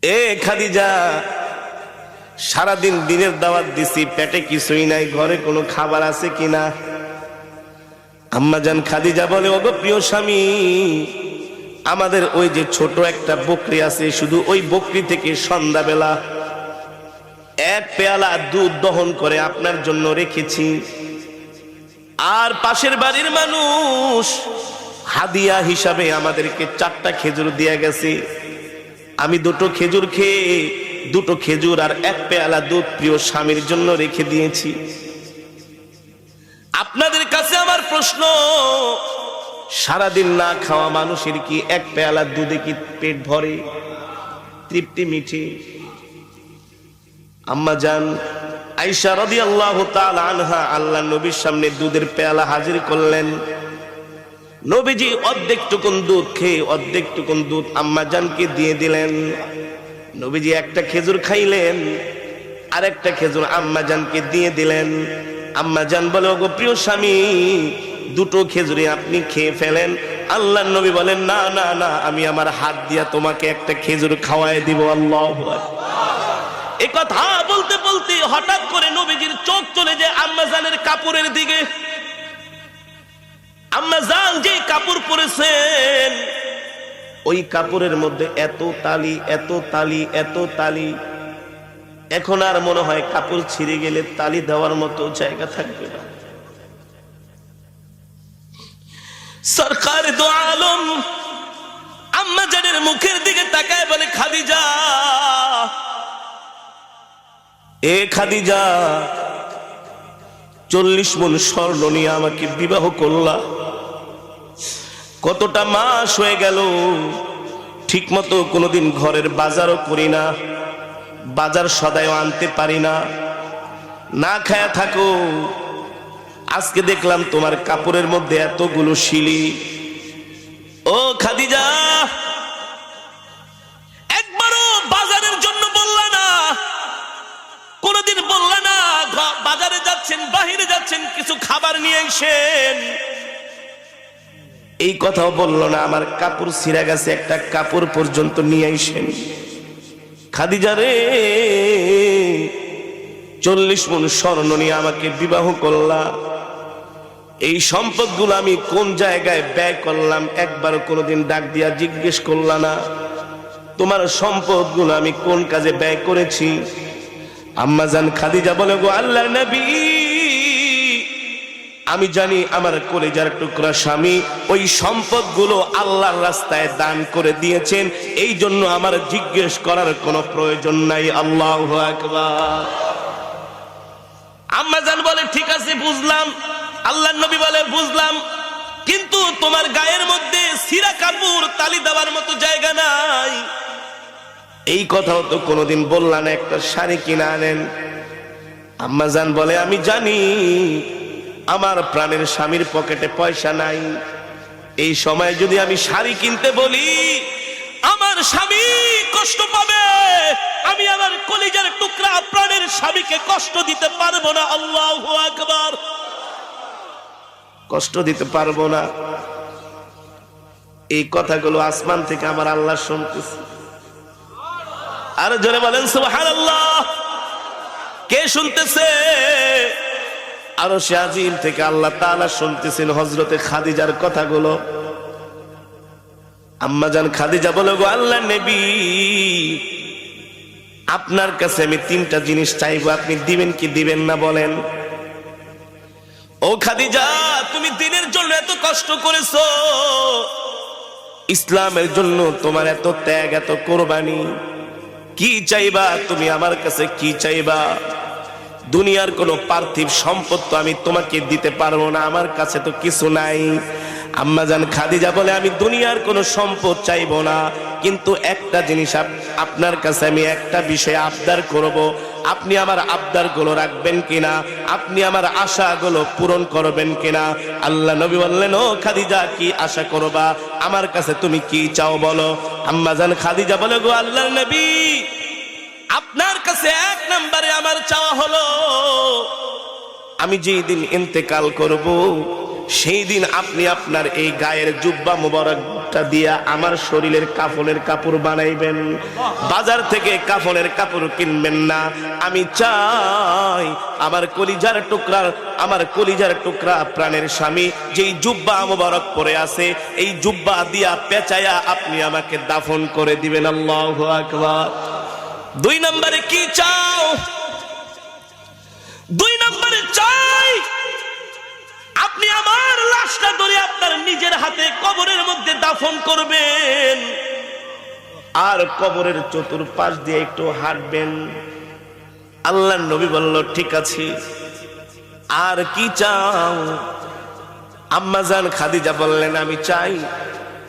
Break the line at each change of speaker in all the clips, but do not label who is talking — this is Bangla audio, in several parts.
এ খাদিজা, সারাদিন দিনের দাওয়াত দিছি, পেটে কিছুই নাই, ঘরে কোনো খাবার আছে কিনা? আম্মাজান খাদিজা বলে, ওগো প্রিয় স্বামী, আমাদের ওই যে ছোট একটা বকরি আছে, শুধু ওই বকরি থেকে সন্ধ্যাবেলা এক পেয়ালা দুধ দহন করে আপনার জন্য রেখেছি। আর পাশের বাড়ির মানুষ হাদিয়া হিসাবে আমাদেরকে 4টা খেজুর দিয়ে গেছে। আমি 2টো খেজুর খেয়ে 2টো খেজুর আর এক পেয়ালা দুধ প্রিয় স্বামীর জন্য রেখে দিয়েছি। আপনাদের কাছে আমার প্রশ্ন, সারাদিন না খাওয়া মানুষের কি এক পেয়ালা দুধে কি পেট ভরে, তৃপ্তি মিঠে? আম্মা জান আয়েশা রাদিয়াল্লাহু তাআলা আনহা আল্লাহর নবীর সামনে দুধের পেয়ালা হাজির করলেন। নবীজি অর্ধেক টুকুন দুধ খেয়ে অর্ধেক টুকুন দুধ আম্মা জানকে দিয়ে দিলেন। নবীজি একটা খেজুর খাইলেন, আর একটা খেজুর আম্মা জানকে দিয়ে দিলেন। আম্মা জান বলে, ওগো প্রিয় স্বামী, 2টো খেজুরি আপনি খেয়ে ফেলেন। আল্লাহর নবী বলেন, না না না, আমি আমার হাত দিয়া তোমাকে একটা খেজুর খাওয়ায় দিব। আল্লাহু আকবার। এই কথা বলতে বলতে হঠাৎ করে নবীজির চোখ চলে যায় আম্মা জানের কাপড়ের দিকে। আম্মা জান যে কাপড় পরেছেন, ওই কাপড়ের মধ্যে এত তালি, এত তালি, এত তালি, এখন আর মনে হয় কাপড় ছিঁড়ে গেলে তালি দেওয়ার মতো জায়গা থাকবে না। সরকার দো আলম আম্মা জানের মুখের দিকে তাকায় বলে, খাদিজা, এ খাদিজা, 40 মণ স্বর্ণ নিয়ে আমাকে বিবাহ করলা, কতটা মাস হয়ে গেল, ঠিক মতো কোনোদিন ঘরের বাজারও করি না, বাজার সদাইও আনতে পারি না, না খায়া থাকো। আজকে দেখলাম তোমার কাপড়ের মধ্যে এতগুলো শিলি। ও খাদিজা, একবারও বাজারের জন্য বললা না, কোনদিন বললা না বাজারে যাচ্ছেন, বাহিরে যাচ্ছেন, কিছু খাবার নিয়ে এসেন, এই কথাও বললো না। আমার কাপড় ছিঁড়া গেছে, একটা কাপড় পর্যন্ত নিয়ে এসেন। খাদিজা রে, 40 মণ স্বর্ণ নিয়ে আমাকে বিবাহ করলা, এই সম্পদগুলো আমি কোন জায়গায় ব্যয় করলাম একবারও কোনোদিন ডাক দিয়া জিজ্ঞেস করলা না। তোমার সম্পদগুলো আমি কোন কাজে ব্যয় করেছি? আম্মা জান খাদিজা বলে, গো আল্লাহর নবী, আমি জানি আমার কলিজার টুকরা স্বামী ওই সম্পদগুলো আল্লাহর রাস্তায় দান করে দিয়েছেন, এই জন্য আমার জিজ্ঞেস করার কোনো প্রয়োজন নাই। আল্লাহু আকবার। আম্মা জান বলে, ঠিক আছে বুঝলাম। আল্লাহর নবী বলে, বুঝলাম, কিন্তু তোমার গায়ের মধ্যে ছিঁড়া কাপড় তালি দেওয়ার মতো জায়গা নাই, এই কথাও তো কোনোদিন বললা না, একটা শাড়ি কিনে আনেন। আম্মা জান বলে, আমি জানি আমার প্রাণের স্বামীর পকেটে পয়সা নাই, এই সময় যদি আমি শাড়ি কিনতে বলি আমার স্বামী কষ্ট পাবে, আমি আমার কলিজার টুকরা প্রাণের স্বামীকে কষ্ট দিতে পারবো না। আল্লাহু আকবার। কষ্ট দিতে পারবো না, এই কথাগুলো আসমান থেকে আমার আল্লাহ শুনতেছে। আর জোরে বলেন সুবহানাল্লাহ। কে শুনতেছে? আরশে আজিম থেকে আল্লাহ তাআলা শুনতেছেন হযরতে খাদিজার কথাগুলো। আম্মা জান খাদিজা বলে, গো আল্লাহর নবী, আপনার কাছে আমি 3টা জিনিস চাইবো, আপনি দিবেন কি দিবেন না বলেন? ও খাদিজা, তুমি দ্বীনের জন্য এত কষ্ট করেছো, ইসলামের জন্য তোমার এত ত্যাগ, এত কোরবানি, কি চাইবা তুমি? আমার কাছে কি চাইবা? দুনিয়ার কোনো পার্থিব সম্পদ তো আমি তোমাকে দিতে পারবো না, আমার কাছে তো কিছু নাই। আম্মা জান খাদিজা বলে, আমি দুনিয়ার কোনো সম্পদ চাইবো না, কিন্তু একটা জিনিস আপনার কাছে আমি একটা বিষয় আবদার করব, আপনি আমার আবদারগুলো রাখবেন কিনা, আপনি আমার আশাগুলো পূরণ করবেন কিনা? আল্লাহ নবী বললেন, ও খাদিজা, কি আশা করবা? আমার কাছে তুমি কি চাও বলো? আম্মা জান খাদিজা বলে, গো আল্লাহর নবী, আপনার কাছে 1 নম্বরে আমার চাওয়া হলো, আমি যেই দিন ইন্তেকাল করব সেই দিন আপনি আপনার এই গায়ের জুব্বা মুবারক কষ্টটা দিয়া আমার শরীরের কাফনের কাপড় বানাইবেন। বাজার থেকে কাফনের কাপড় কিনবেন না। আমি চাই আমার কলিজার টুকরা প্রাণের স্বামী যেই জুব্বা মোবারক পরে আছে, এই জুব্বা দিয়া পেঁচায়া আপনি আমাকে দাফন করে দিবেন। আল্লাহু আকবার। 2 নম্বরে কি চাও? 2 নম্বরে চাই আপনি আমার লাশটা ধরে আপনার নিজের হাতে কবরের মধ্যে দাফন করবেন, আর কবরের চতুর্পাশ দিয়ে একটু হাঁটবেন। আল্লাহর নবী বলল ঠিক আছে। আর কি চাও? আম্মা জান খাদিজা বললেন আমি চাই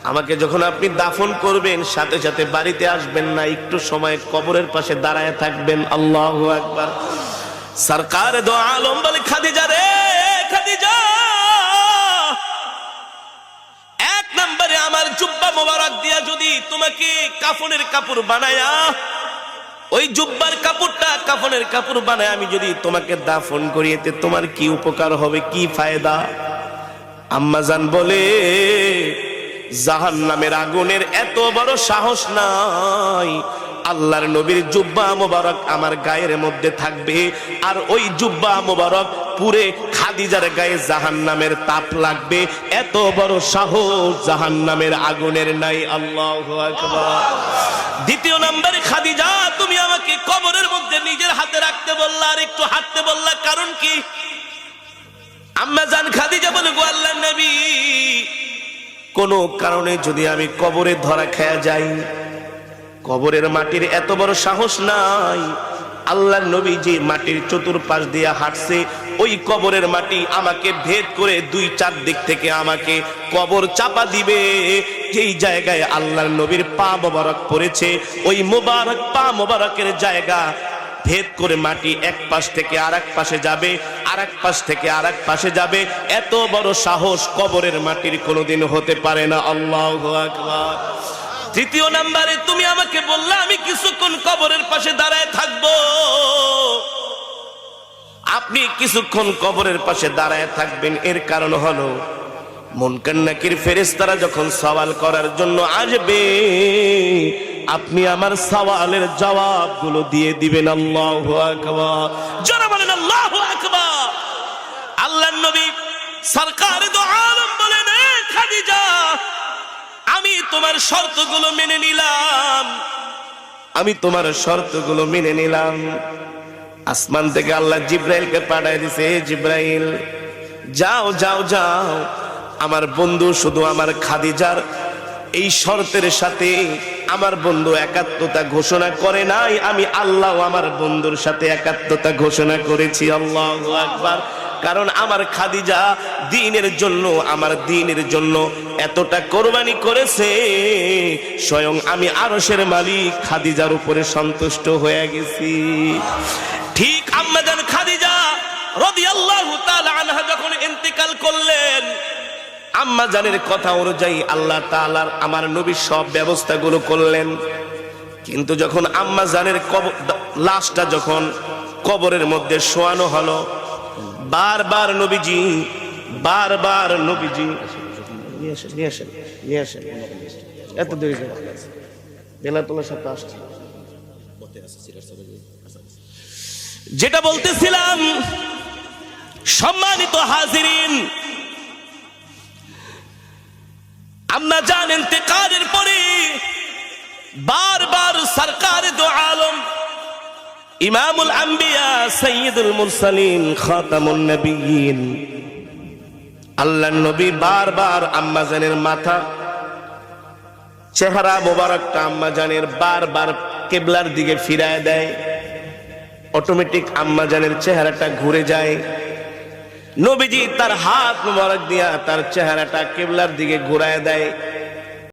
আমাকে যখন আপনি দাফন করবেন সাথে সাথে বাড়িতে আসবেন না, একটু সময় কবরের পাশে দাঁড়ায় থাকবেন। আল্লাহু আকবার। সরকার দো আলম বলে খাদিজা রে খাদিজা, 1 নম্বরে আমার জুব্বা মোবারক দিয়া যদি তোমাকে কাফনের কাপড় বানায়া, ওই জুব্বার কাপড়টা কাফনের কাপড় বানায় আমি যদি তোমাকে দাফন করিয়েতে তোমার কি উপকার হবে, কি ফায়দা? আম্মা জান বলে জাহান্নামের আগুনের এত বড় সাহস নাই। আল্লাহর নবীর জুব্বা মোবারক আমার গায়ের মধ্যে থাকবে, আর ওই জুব্বা মোবারক পুরে খাদিজার গায়ে জাহান্নামের তাপ লাগবে, এত বড় সাহস জাহান্নামের আগুনের নাই। আল্লাহু আকবার। 2 নম্বরে খাদিজা তুমি আমাকে কবরের মধ্যে নিজের হাতে রাখতে বললা আর একটু হাঁটতে বললা, কারণ কি? আম্মা জান খাদিজা বলে গো আল্লাহর নবী, কোন কারণে যদি আমি কবরে ধরা খেয়ে যাই, কবরের মাটির এত বড় সাহস নাই। আল্লাহর নবী যে মাটির চতুর্পাশ দিয়ে হাঁটছে, ওই কবরের মাটি আমাকে ভেদ করে 2-4 দিক থেকে আমাকে কবর চাপা দিবে। যেই জায়গায় আল্লাহর নবীর পা মোবারক পড়েছে, ওই মোবারক পা মোবারকের জায়গা ভেদ করে মাটি এক পাশ থেকে আরেক পাশে যাবে, আরেক পাশ থেকে আরেক পাশে যাবে। এত বড় সাহস কবরের মাটির কোনোদিন হতে পারে না। আল্লাহু আকবার। 3 নম্বরে তুমি আমাকে বললা আমি কিছুক্ষণ কবরের পাশে দাঁড়ায় থাকবো। আপনি কিছুক্ষণ কবরের পাশে দাঁড়ায় থাকবেন, এর কারণ হলো মুনকার নাকির ফেরেশতারা যখন সওয়াল করার জন্য আসবে, আপনি আমার সওয়ালের জবাবগুলো দিয়ে দিবেন। আল্লাহু আকবার। যারা বলেন আল্লাহু আকবার। আল্লাহর নবী সরকার দো আলম বলেন খাদিজা, আমি তোমার শর্তগুলো মেনে নিলাম, আমি তোমার শর্তগুলো মেনে নিলাম। আসমান থেকে আল্লাহ জিব্রাইলকে পাঠিয়ে দিয়েছে, জিব্রাইল যাও যাও যাও, আমার বন্ধু শুধু আমার খাদিজার এই শর্তের সাথে আমার বন্ধু একাত্মতা ঘোষণা করে নাই, আমি আল্লাহ আমার বন্ধুর সাথে একাত্মতা ঘোষণা করেছি। আল্লাহু আকবার। কারণ আমার খাদিজা দ্বীনের জন্য, আমার দ্বীনের জন্য এতটা কোরবানি করেছে, স্বয়ং আমি আরশের মালিক খাদিজার উপরে সন্তুষ্ট হয়ে গেছি। ঠিক আম্মা জান খাদিজা রাদিয়াল্লাহু তাআলা আনহা যখন ইন্তেকাল করলেন, আম্মা জানের কথা অনুযায়ী আল্লাহ তাআলা আমার নবী সব ব্যবস্থাগুলো করলেন। কিন্তু যখন আম্মা জানের লাশটা যখন কবরের মধ্যে শোয়ানো হলো, বারবার নবীজি এত দেরি বেলাতুল্লাহর সাথে আসছে। যেটা বলতেছিলাম সম্মানিত হাজিরিন, আম্মা জান ইন্তেকালের পরে বারবার সরকার দো আলম ইমামুল আম্বিয়া সাইয়্যিদুল মুরসালিন খাতামুন নবিয়্যিন আল্লাহর নবী বারবার আম্মা জানের মাথা চেহারা মোবারকটা আম্মা জানের বারবার কিবলার দিকে ফিরায় দেয়। অটোমেটিক আম্মা জানের চেহারাটা ঘুরে যায়। নবীজি তার হাত মোবারক দিয়া তার চেহারাটা কিবলার দিকে ঘুরায় দেয়।